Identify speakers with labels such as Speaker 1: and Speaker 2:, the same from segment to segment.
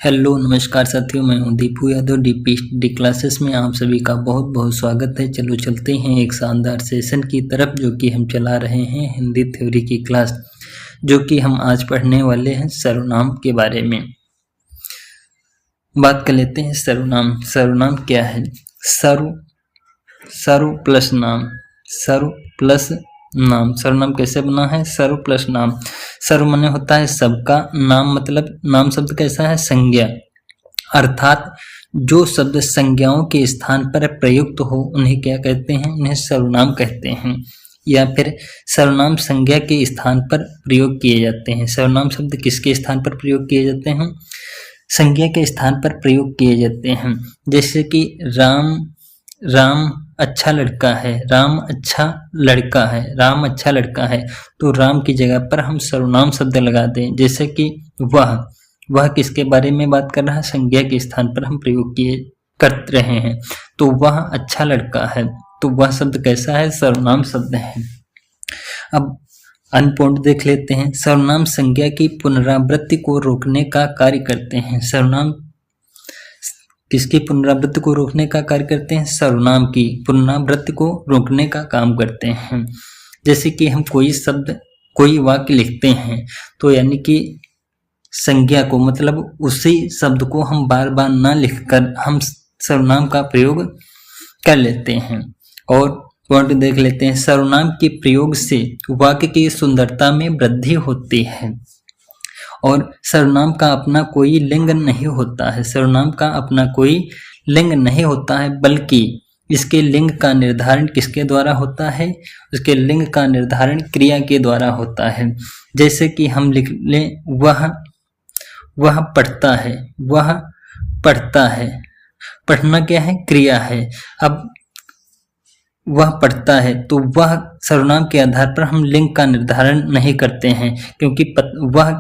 Speaker 1: Hello नमस्कार साथियों, मैं हूं दीपू यादव। डी क्लासेस में आप सभी का बहुत बहुत स्वागत है। चलो चलते हैं एक शानदार सेशन की तरफ, जो कि हम चला रहे हैं हिंदी थ्योरी की क्लास, जो कि हम आज पढ़ने वाले हैं सर्वनाम के बारे में। बात कर लेते हैं सर्वनाम। सर्वनाम क्या है? सर्व प्लस नाम। सर्व प्लस नाम। सर्वनाम कैसे बना है? सर्व प्लस नाम। सर्व माने होता है सबका, नाम मतलब नाम शब्द कैसा है? संज्ञा, अर्थात जो शब्द संज्ञाओं के स्थान पर प्रयुक्त हो उन्हें क्या कहते हैं? उन्हें सर्वनाम कहते हैं। या फिर सर्वनाम संज्ञा के स्थान पर प्रयोग किए जाते हैं। सर्वनाम शब्द किसके स्थान पर प्रयोग किए जाते हैं? संज्ञा के स्थान पर प्रयोग किए जाते हैं। जैसे कि राम अच्छा लड़का है। राम अच्छा लड़का है। राम अच्छा लड़का है, तो राम की जगह पर हम सर्वनाम शब्द लगा दें। जैसे कि वह किसके बारे में बात कर रहा है? संज्ञा के स्थान पर हम प्रयोग कर रहे हैं, तो वह अच्छा लड़का है, तो वह शब्द कैसा है? सर्वनाम शब्द है। अब अन्य पॉइंट देख लेते हैं। सर्वनाम संज्ञा की पुनरावृत्ति को रोकने का कार्य करते हैं। सर्वनाम किसकी पुनरावृत्ति को रोकने का कार्य करते हैं? सर्वनाम की पुनरावृत्ति को रोकने का काम करते हैं। जैसे कि हम कोई वाक्य लिखते हैं, तो यानी कि संज्ञा को मतलब उसी शब्द को हम बार बार ना लिखकर हम सर्वनाम का प्रयोग कर लेते हैं। और पॉइंट देख लेते हैं। सर्वनाम के प्रयोग से वाक्य की सुंदरता में वृद्धि होती है। और सर्वनाम का अपना कोई लिंग नहीं होता है। सर्वनाम का अपना कोई लिंग नहीं होता है, बल्कि इसके लिंग का निर्धारण किसके द्वारा होता है? उसके लिंग का निर्धारण क्रिया के द्वारा होता है। जैसे कि हम लिख लें वह पढ़ता है। वह पढ़ता है, पढ़ना क्या है? क्रिया है। अब वह पढ़ता है, तो वह सर्वनाम के आधार पर हम लिंग का निर्धारण नहीं करते हैं, क्योंकि वह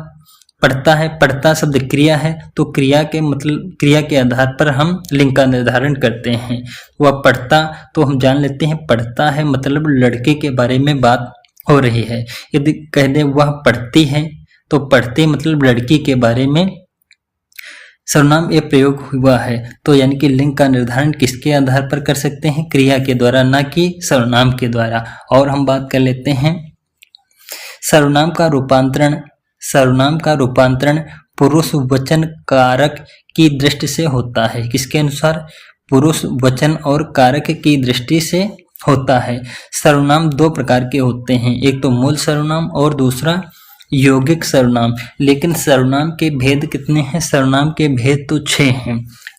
Speaker 1: पढ़ता है, पढ़ता शब्द क्रिया है, तो क्रिया के आधार पर हम लिंग का निर्धारण करते हैं। वह पढ़ता, तो हम जान लेते हैं पढ़ता है मतलब लड़के के बारे में बात हो रही है। यदि कह दे वह पढ़ती है, तो पढ़ती मतलब लड़की के बारे में सर्वनाम ये प्रयोग हुआ है। तो यानी कि लिंग का निर्धारण किसके आधार पर कर सकते हैं? क्रिया के द्वारा, ना कि सर्वनाम के द्वारा। और हम बात कर लेते हैं सर्वनाम का रूपांतरण पुरुष वचन कारक की दृष्टि से होता है। किसके अनुसार? पुरुष वचन और कारक की दृष्टि से होता है। सर्वनाम दो प्रकार के होते हैं, एक तो मूल सर्वनाम और दूसरा यौगिक सर्वनाम। लेकिन सर्वनाम के भेद कितने हैं? सर्वनाम के भेद तो 6 हैं,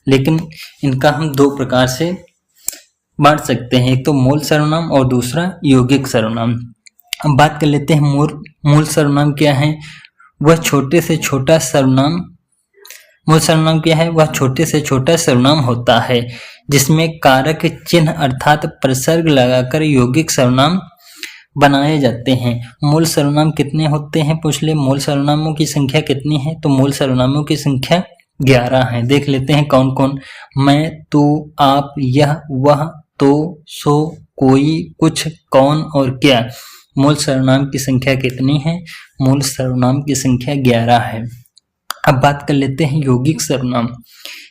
Speaker 1: लेकिन इनका हम दो प्रकार से बांट सकते हैं, एक तो मूल सर्वनाम और दूसरा यौगिक सर्वनाम। अब बात कर लेते हैं मूल सर्वनाम क्या है? वह छोटे से छोटा सर्वनाम। मूल सर्वनाम क्या है? वह छोटे से छोटा सर्वनाम होता है जिसमें कारक चिन्ह अर्थात प्रसर्ग लगाकर यौगिक सर्वनाम बनाए जाते हैं। मूल सर्वनाम कितने होते हैं? पूछ ले, मूल सर्वनामों की संख्या कितनी है? तो मूल सर्वनामों की संख्या 11 है। देख लेते हैं कौन कौन। मैं, तू, आप, यह, वह, तो, सो, कोई, कुछ, कौन और क्या। मूल सर्वनाम की संख्या कितनी है? मूल सर्वनाम की संख्या 11 है। अब बात कर लेते हैं यौगिक सर्वनाम।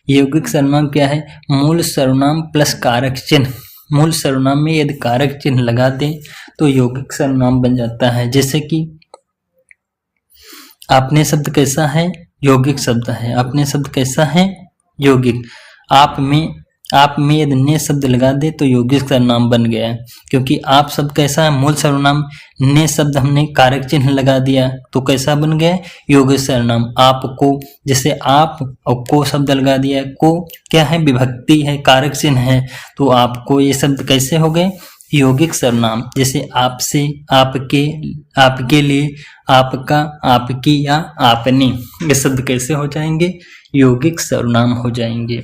Speaker 1: यौगिक सर्वनाम क्या है? मूल सर्वनाम प्लस कारक चिन्ह। मूल सर्वनाम में यदि कारक चिन्ह लगा दें तो यौगिक सर्वनाम बन जाता है। जैसे कि आपने शब्द कैसा है? यौगिक शब्द है। आपने शब्द कैसा है? यौगिक। आप में यदि ने शब्द लगा दे तो यौगिक सर्वनाम बन गया, क्योंकि आप शब्द कैसा है? मूल सर्वनाम। ने शब्द हमने कारक चिन्ह लगा दिया तो कैसा बन गया? यौगिक सर्वनाम। आपको, जैसे आप और को शब्द लगा दिया, को क्या है? विभक्ति है, कारक चिन्ह है, तो आपको ये शब्द कैसे हो गए? यौगिक सर्वनाम। जैसे आपसे, आपके, आपके लिए, आपका, आपकी या आपने, ये शब्द कैसे हो जाएंगे? यौगिक सर्वनाम हो जाएंगे।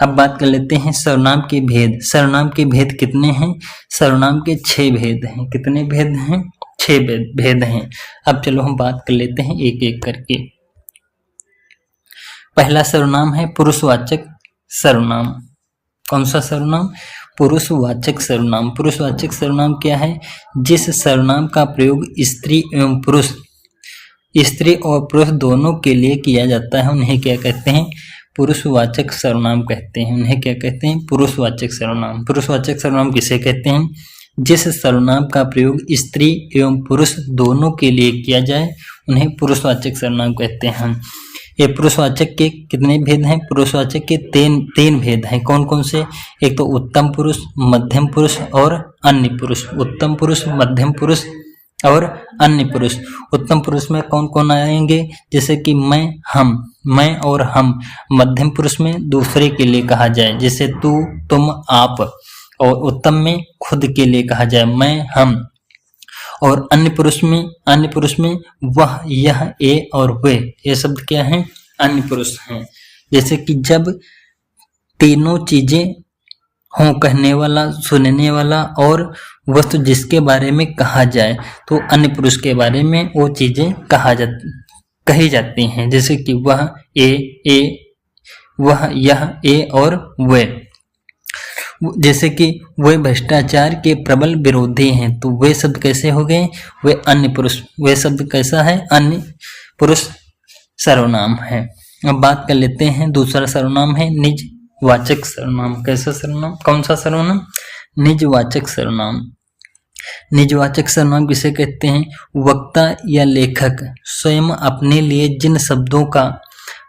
Speaker 1: अब बात कर लेते हैं सर्वनाम के भेद। सर्वनाम के भेद कितने हैं? सर्वनाम के 6 भेद हैं। कितने भेद हैं? 6 भेद हैं। अब चलो हम बात कर लेते हैं एक एक करके। पहला सर्वनाम है पुरुषवाचक सर्वनाम। कौन सा सर्वनाम? पुरुषवाचक सर्वनाम। पुरुषवाचक सर्वनाम क्या है? जिस सर्वनाम का प्रयोग स्त्री एवं पुरुष स्त्री और पुरुष दोनों के लिए किया जाता है उन्हें क्या कहते हैं? पुरुषवाचक सर्वनाम कहते हैं। उन्हें क्या कहते हैं? पुरुषवाचक सर्वनाम। पुरुषवाचक सर्वनाम किसे कहते हैं? जिस सर्वनाम का प्रयोग स्त्री एवं पुरुष दोनों के लिए किया जाए उन्हें पुरुषवाचक सर्वनाम कहते हैं। ये पुरुषवाचक के कितने भेद हैं? पुरुषवाचक के तीन भेद हैं। कौन कौन से? एक तो उत्तम पुरुष, मध्यम पुरुष और अन्य पुरुष। उत्तम पुरुष, मध्यम पुरुष और अन्य पुरुष। उत्तम पुरुष में कौन कौन आएंगे? जैसे कि मैं, हम, मैं और हम। मध्यम पुरुष में दूसरे के लिए कहा जाए, जैसे तू, तुम, आप। और उत्तम में खुद के लिए कहा जाए, मैं, हम। और अन्य पुरुष में वह, यह, ए और वे, ये शब्द क्या हैं? अन्य पुरुष हैं। जैसे कि जब तीनों चीजें हों, कहने वाला, सुनने वाला और वस्तु जिसके बारे में कहा जाए, तो अन्य पुरुष के बारे में वो चीजें कही जाती हैं। जैसे कि वह, ए, वह, यह, ए और वे। जैसे कि वे भ्रष्टाचार के प्रबल विरोधी हैं, तो वे शब्द कैसे हो गए? वे अन्य पुरुष। वे शब्द कैसा है? अन्य पुरुष सर्वनाम है। अब बात कर लेते हैं दूसरा सर्वनाम है निजवाचक सर्वनाम। कैसा सर्वनाम? कौन सा सर्वनाम? निजवाचक सर्वनाम। निजवाचक सर्वनाम किसे कहते हैं? वक्ता या लेखक स्वयं अपने लिए जिन शब्दों का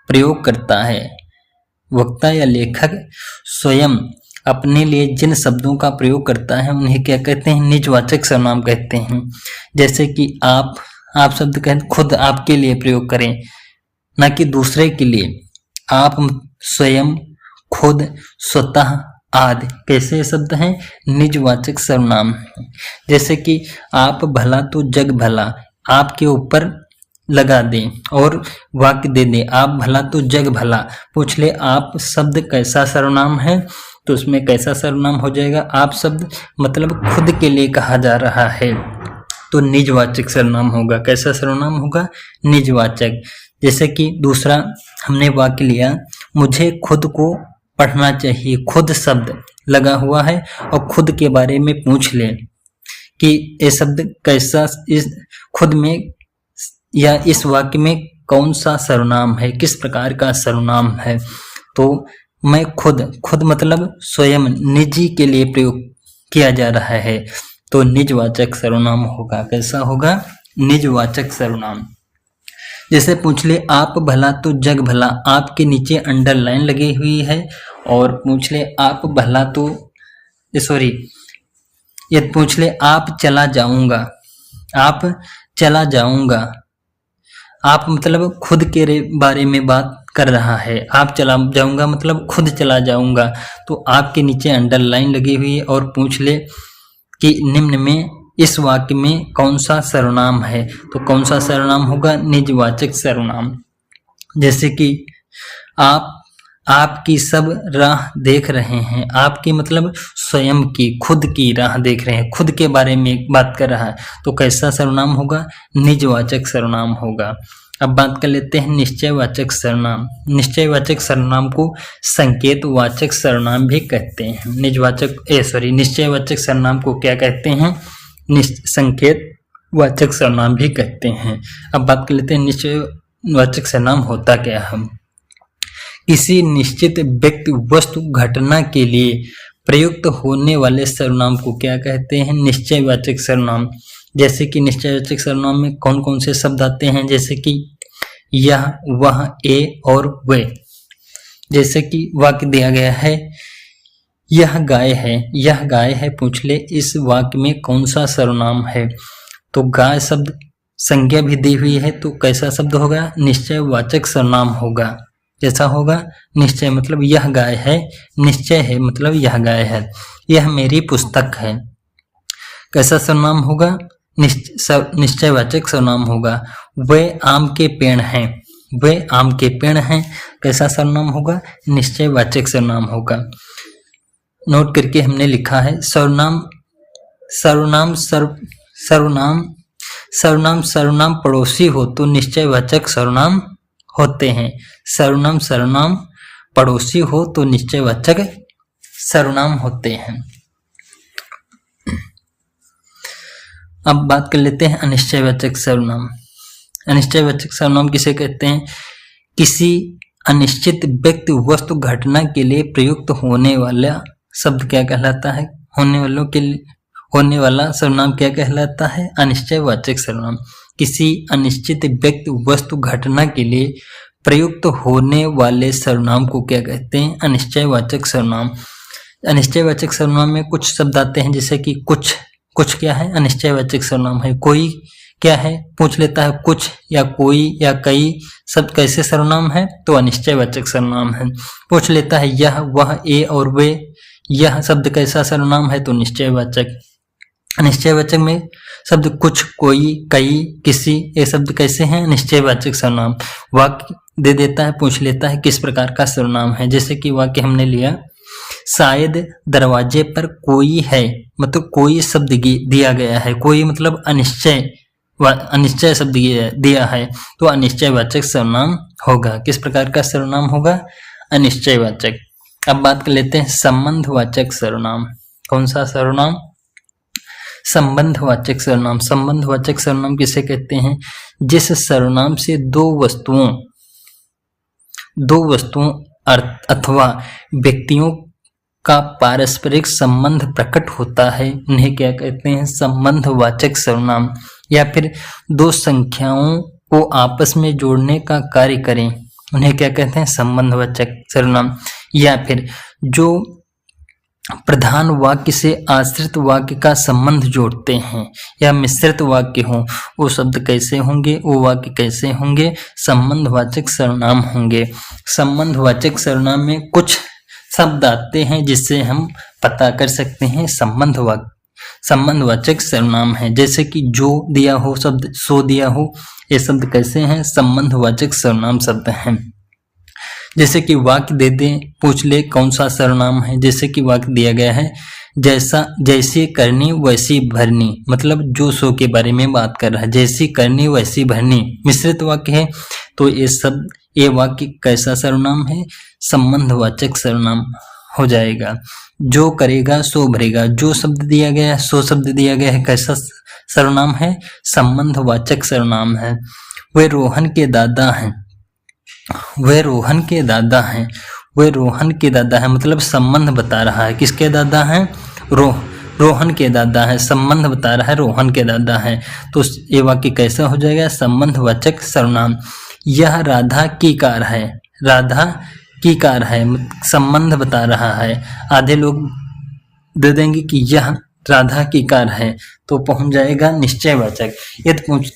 Speaker 1: प्रयोग करता है, वक्ता या लेखक स्वयं अपने लिए जिन शब्दों का प्रयोग करता है उन्हें क्या कहते हैं? निजवाचक सर्वनाम कहते हैं। जैसे कि आप शब्द कहते खुद आपके लिए प्रयोग करें, न कि दूसरे के लिए। आप, स्वयं, खुद, स्वतः आदि कैसे शब्द हैं? निजवाचक सर्वनाम। जैसे कि आप भला तो जग भला, आपके ऊपर लगा दें और वाक्य दे दें, आप भला तो जग भला। पूछ ले आप शब्द कैसा सर्वनाम है, तो उसमें कैसा सर्वनाम हो जाएगा? आप शब्द मतलब खुद के लिए कहा जा रहा है, तो निजवाचक सर्वनाम होगा। कैसा सर्वनाम होगा? निजवाचक। जैसे कि दूसरा हमने वाक्य लिया, मुझे खुद को पढ़ना चाहिए। खुद शब्द लगा हुआ है और खुद के बारे में पूछ ले कि ये शब्द कैसा, इस खुद में या इस वाक्य में कौन सा सर्वनाम है, किस प्रकार का सर्वनाम है। तो मैं खुद मतलब स्वयं, निजी के लिए प्रयोग किया जा रहा है, तो निजवाचक सर्वनाम होगा। कैसा होगा? निजवाचक सर्वनाम। जैसे पूछ ले आप भला तो जग भला, आपके नीचे अंडरलाइन लगी हुई है। और पूछ ले आप भला तो ये पूछ ले आप चला जाऊंगा, आप चला जाऊंगा। आप मतलब खुद के बारे में बात कर रहा है। आप चला जाऊंगा मतलब खुद चला जाऊंगा। तो आपके नीचे अंडरलाइन लगी हुई है और पूछ ले कि निम्न में इस वाक्य में कौन सा सर्वनाम है, तो कौन सा सर्वनाम होगा? निजवाचक सर्वनाम। जैसे कि आपकी सब राह देख रहे हैं। आपकी मतलब स्वयं की, खुद की राह देख रहे हैं, खुद के बारे में बात कर रहा है, तो कैसा सर्वनाम होगा? निजवाचक सर्वनाम होगा। अब बात कर लेते हैं निश्चयवाचक सर्वनाम। निश्चयवाचक सर्वनाम को संकेतवाचक सर्वनाम भी कहते हैं। निश्चयवाचक सर्वनाम को क्या कहते हैं? संकेतवाचक सर्वनाम भी कहते हैं। अब बात कर लेते हैं निश्चयवाचक सर्वनाम होता क्या है। किसी निश्चित व्यक्ति, वस्तु, घटना के लिए प्रयुक्त होने वाले सर्वनाम को क्या कहते हैं? निश्चयवाचक सर्वनाम। जैसे कि निश्चयवाचक सर्वनाम में कौन कौन से शब्द आते हैं? जैसे कि यह, वह, ए और वे। जैसे कि वाक्य दिया गया है, यह गाय है, यह गाय है। पूछ ले इस वाक्य में कौन सा सर्वनाम है, तो गाय शब्द संज्ञा भी दी हुई है, तो कैसा शब्द होगा? निश्चयवाचक सर्वनाम होगा। जैसा होगा निश्चय मतलब यह गाय है, निश्चय है मतलब यह गाय है। यह मेरी पुस्तक है, कैसा सर्वनाम होगा? निश्चयवाचक सर्वनाम होगा। वे आम के पेड़ हैं, वे आम के पेड़ हैं, कैसा सर्वनाम होगा? निश्चयवाचक सर्वनाम होगा। नोट करके हमने लिखा है सर्वनाम पड़ोसी हो तो निश्चयवाचक सर्वनाम होते हैं। सर्वनाम पड़ोसी हो तो निश्चयवाचक सर्वनाम होते हैं। अब बात कर लेते हैं अनिश्चयवाचक सर्वनाम। अनिश्चयवाचक सर्वनाम किसे कहते हैं? किसी अनिश्चित व्यक्ति, वस्तु, घटना के लिए प्रयुक्त होने वाला शब्द क्या कहलाता है? होने वाला सर्वनाम क्या कहलाता है? अनिश्चयवाचक सर्वनाम। किसी अनिश्चित व्यक्ति, वस्तु, घटना के लिए प्रयुक्त होने वाले सर्वनाम को क्या कहते हैं? अनिश्चयवाचक सर्वनाम। अनिश्चयवाचक सर्वनाम में कुछ शब्द आते हैं, जैसे कि कुछ। कुछ क्या है? अनिश्चयवाचक सर्वनाम है। कोई क्या है? पूछ लेता है कुछ या कोई या कई शब्द कैसे सर्वनाम है? तो अनिश्चयवाचक सर्वनाम है। पूछ लेता है यह, वह, ए और वे, यह शब्द कैसा सर्वनाम है? तो निश्चयवाचक। अनिश्चयवाचक में शब्द कुछ, कोई, कई, किसी, ये शब्द कैसे हैं? निश्चयवाचक सर्वनाम। वाक्य दे देता है, पूछ लेता है किस प्रकार का सर्वनाम है। जैसे कि वाक्य हमने लिया, शायद दरवाजे पर कोई है, मतलब कोई शब्द दिया गया है। कोई मतलब अनिश्चय शब्द दिया है, तो अनिश्चयवाचक सर्वनाम होगा। किस प्रकार का सर्वनाम होगा? अनिश्चयवाचक। अब बात कर लेते हैं संबंधवाचक सर्वनाम। कौन सा सर्वनाम? संबंधवाचक सर्वनाम। संबंधवाचक सर्वनाम किसे कहते हैं? जिस सर्वनाम से दो वस्तुओं अथवा व्यक्तियों का पारस्परिक संबंध प्रकट होता है, उन्हें क्या कहते हैं? संबंधवाचक सर्वनाम। या फिर दो संख्याओं को आपस में जोड़ने का कार्य करें, उन्हें क्या कहते हैं? संबंधवाचक सर्वनाम। या फिर जो प्रधान वाक्य से आश्रित वाक्य का संबंध जोड़ते हैं या मिश्रित वाक्य हो, वो शब्द कैसे होंगे? वो वाक्य कैसे होंगे? संबंधवाचक सर्वनाम होंगे। संबंधवाचक सर्वनाम में कुछ शब्द आते हैं जिससे हम पता कर सकते हैं संबंधवाचक सर्वनाम है। जैसे कि जो दिया हो शब्द, सो दिया हो, ये शब्द कैसे हैं? संबंधवाचक सर्वनाम शब्द हैं। जैसे कि वाक्य दे दें, पूछ ले कौन सा सर्वनाम है। जैसे कि वाक्य दिया गया है, जैसी करनी वैसी भरनी, मतलब जो सो के बारे में बात कर रहा है। जैसी करनी वैसी भरनी मिश्रित वाक्य है, तो ये वाक्य कैसा सर्वनाम है? संबंधवाचक सर्वनाम हो जाएगा। जो करेगा सो भरेगा, जो शब्द दिया गया है, सो शब्द दिया गया है, कैसा सर्वनाम है? संबंधवाचक सर्वनाम है। वे रोहन के दादा हैं, वे रोहन के दादा हैं, वे रोहन के दादा हैं, मतलब संबंध बता रहा है। किसके दादा हैं? रोहन के दादा है, संबंध बता रहा है, रोहन के दादा है। तो ये वाक्य कैसा हो जाएगा? संबंधवाचक सर्वनाम। यह राधा की कार है, राधा की कार है, संबंध बता रहा है। आधे लोग दे देंगे कि यह राधा की कार है, तो पहुंच जाएगा निश्चयवाचक। यदि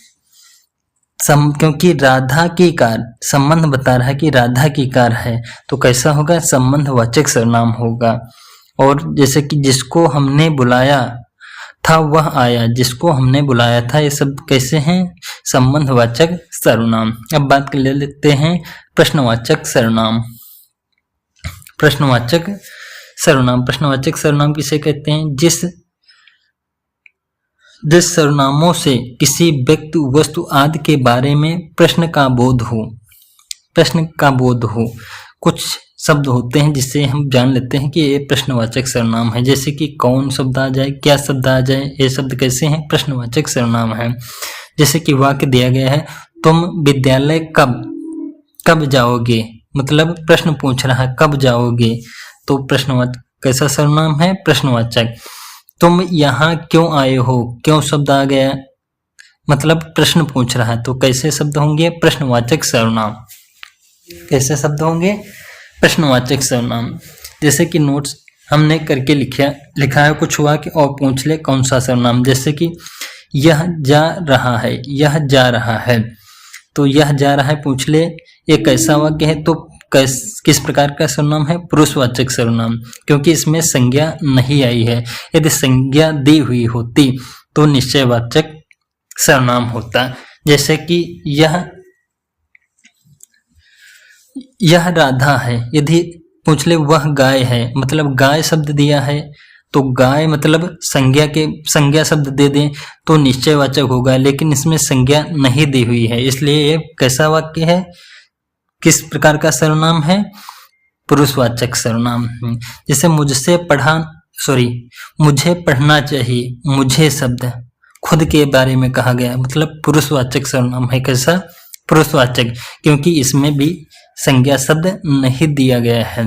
Speaker 1: क्योंकि राधा की कार संबंध बता रहा है कि राधा की कार है, तो कैसा होगा? संबंधवाचक सर्वनाम होगा। और जैसे कि जिसको हमने बुलाया था वह आया, जिसको हमने बुलाया था, ये सब कैसे हैं? संबंधवाचक सर्वनाम। अब बात कर लेते हैं प्रश्नवाचक सर्वनाम। प्रश्नवाचक सर्वनाम, प्रश्नवाचक सर्वनाम किसे कहते हैं? जिस सर्वनामों से किसी व्यक्ति, वस्तु आदि के बारे में प्रश्न का बोध हो। कुछ शब्द होते हैं जिससे हम जान लेते हैं कि ये प्रश्नवाचक सर्वनाम है। जैसे कि कौन शब्द आ जाए, क्या शब्द आ जाए, ये शब्द कैसे हैं? प्रश्नवाचक सर्वनाम है। जैसे कि वाक्य दिया गया है, तुम विद्यालय कब जाओगे, मतलब प्रश्न पूछ रहा है कब जाओगे, तो प्रश्नवाचक कैसा सर्वनाम है? प्रश्नवाचक। तुम यहाँ क्यों आए हो, क्यों शब्द आ गया, मतलब प्रश्न पूछ रहा है, तो कैसे शब्द होंगे? प्रश्नवाचक सर्वनाम। कैसे शब्द होंगे? प्रश्नवाचक सर्वनाम। जैसे कि नोट्स हमने करके लिखा है कुछ वाक्य और पूछ ले कौन सा सर्वनाम। जैसे कि यह जा रहा है, यह जा रहा है, तो यह जा रहा है पूछ ले, ये कैसा वाक्य है? तो किस प्रकार का सर्वनाम है? पुरुषवाचक सर्वनाम, क्योंकि इसमें संज्ञा नहीं आई है। यदि संज्ञा दी हुई होती तो निश्चयवाचक सर्वनाम होता। जैसे कि यह राधा है, यदि पूछ ले वह गाय है, मतलब गाय शब्द दिया है, तो गाय मतलब संज्ञा शब्द दे दें तो निश्चयवाचक होगा, लेकिन इसमें संज्ञा नहीं दी हुई है, इसलिए ये कैसा वाक्य है? किस प्रकार का सर्वनाम है? पुरुषवाचक सर्वनाम। जैसे मुझे पढ़ना चाहिए, मुझे शब्द खुद के बारे में कहा गया है, मतलब पुरुषवाचक सर्वनाम है। कैसा? पुरुषवाचक, क्योंकि इसमें भी संज्ञा शब्द नहीं दिया गया है।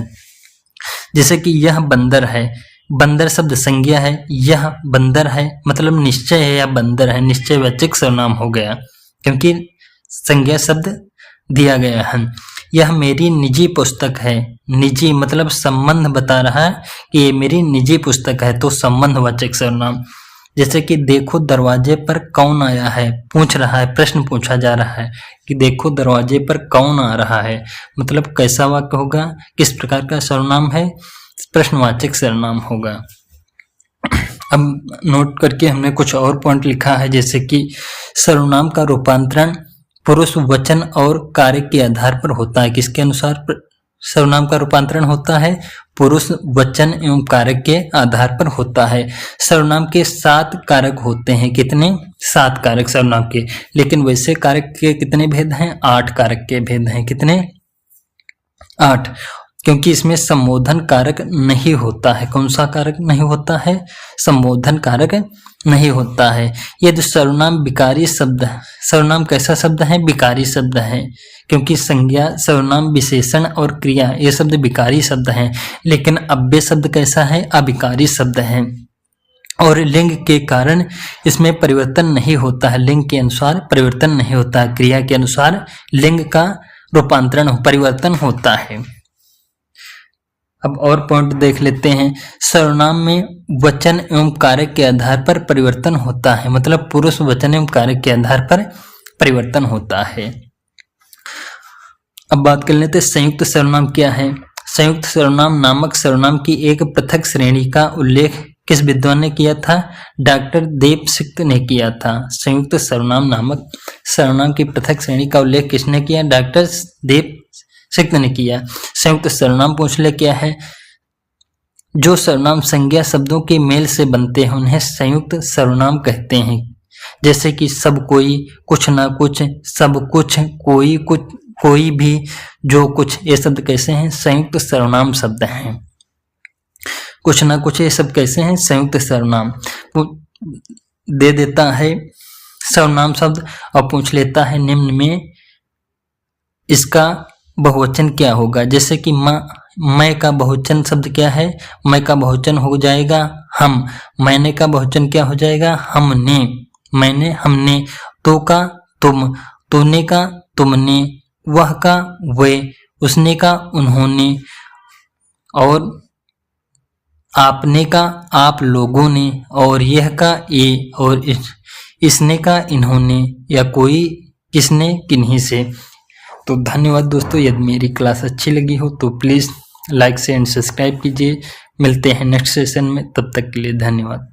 Speaker 1: जैसे कि यह बंदर है, बंदर शब्द संज्ञा है, यह बंदर है मतलब निश्चय है या बंदर है, निश्चयवाचक सर्वनाम हो गया क्योंकि संज्ञा शब्द दिया गया है। यह मेरी निजी पुस्तक है, निजी मतलब संबंध बता रहा है कि ये मेरी निजी पुस्तक है, तो संबंधवाचक सर्वनाम। जैसे कि देखो दरवाजे पर कौन आया है, पूछ रहा है, प्रश्न पूछा जा रहा है कि देखो दरवाजे पर कौन आ रहा है, मतलब कैसा वाक्य होगा, किस प्रकार का सर्वनाम है, प्रश्नवाचक सर्वनाम होगा। अब नोट करके हमने कुछ और पॉइंट लिखा है, जैसे कि सर्वनाम का रूपांतरण पुरुष वचन और कार्य के आधार पर होता है। किसके अनुसार सर्वनाम का रूपांतरण होता है? पुरुष वचन एवं कारक के आधार पर होता है। सर्वनाम के 7 कारक होते हैं। कितने? 7 कारक सर्वनाम के, लेकिन वैसे कारक के कितने भेद हैं? 8 कारक के भेद हैं। कितने? 8, क्योंकि इसमें संबोधन कारक नहीं होता है। कौन सा कारक नहीं होता है? संबोधन कारक नहीं होता है। ये जो सर्वनाम विकारी शब्द, सर्वनाम कैसा शब्द है? विकारी शब्द है, क्योंकि संज्ञा, सर्वनाम, विशेषण और क्रिया ये शब्द विकारी शब्द हैं, लेकिन अव्यय शब्द कैसा है? अविकारी शब्द है। और लिंग के कारण इसमें परिवर्तन नहीं होता है, लिंग के अनुसार परिवर्तन नहीं होता है, क्रिया के अनुसार लिंग का रूपांतरण परिवर्तन होता है। अब और पॉइंट देख लेते हैं। सर्वनाम में वचन एवं कारक के आधार पर परिवर्तन होता है, मतलब पुरुष वचन एवं कारक के आधार पर परिवर्तन होता है। अब बात कर लेते हैं संयुक्त सर्वनाम क्या है। संयुक्त सर्वनाम नामक सर्वनाम की एक पृथक श्रेणी का उल्लेख किस विद्वान ने किया था? डॉक्टर देवसिक्त ने किया था। संयुक्त सर्वनाम नामक सर्वनाम की पृथक श्रेणी का उल्लेख किसने किया? डॉक्टर देवसिक्त ने किया। संयुक्त सर्वनाम पूछ ले क्या है? जो सर्वनाम संज्ञा शब्दों के मेल से बनते हैं उन्हें संयुक्त सर्वनाम कहते हैं। जैसे कि सब कोई, कुछ ना कुछ, सब कुछ, कोई कुछ, कोई भी, जो कुछ, ये शब्द कैसे हैं? संयुक्त सर्वनाम शब्द हैं। कुछ ना कुछ ये सब कैसे हैं? संयुक्त सर्वनाम। दे देता है सर्वनाम शब्द और पूछ लेता है निम्न में इसका बहुवचन क्या होगा। जैसे कि मैं का बहुवचन शब्द क्या है? मैं का बहुवचन हो जाएगा हम। मैंने का बहुवचन क्या हो जाएगा? हमने। मैंने, हमने। तो का तुम, तूने का तुमने, वह का वे, उसने का उन्होंने, और आपने का आप लोगों ने, और यह का ये, और इसने का इन्होंने, या कोई किसने किन्हीं से। तो धन्यवाद दोस्तों। यदि मेरी क्लास अच्छी लगी हो तो please like, share and subscribe कीजिए। मिलते हैं नेक्स्ट सेशन में, तब तक के लिए धन्यवाद।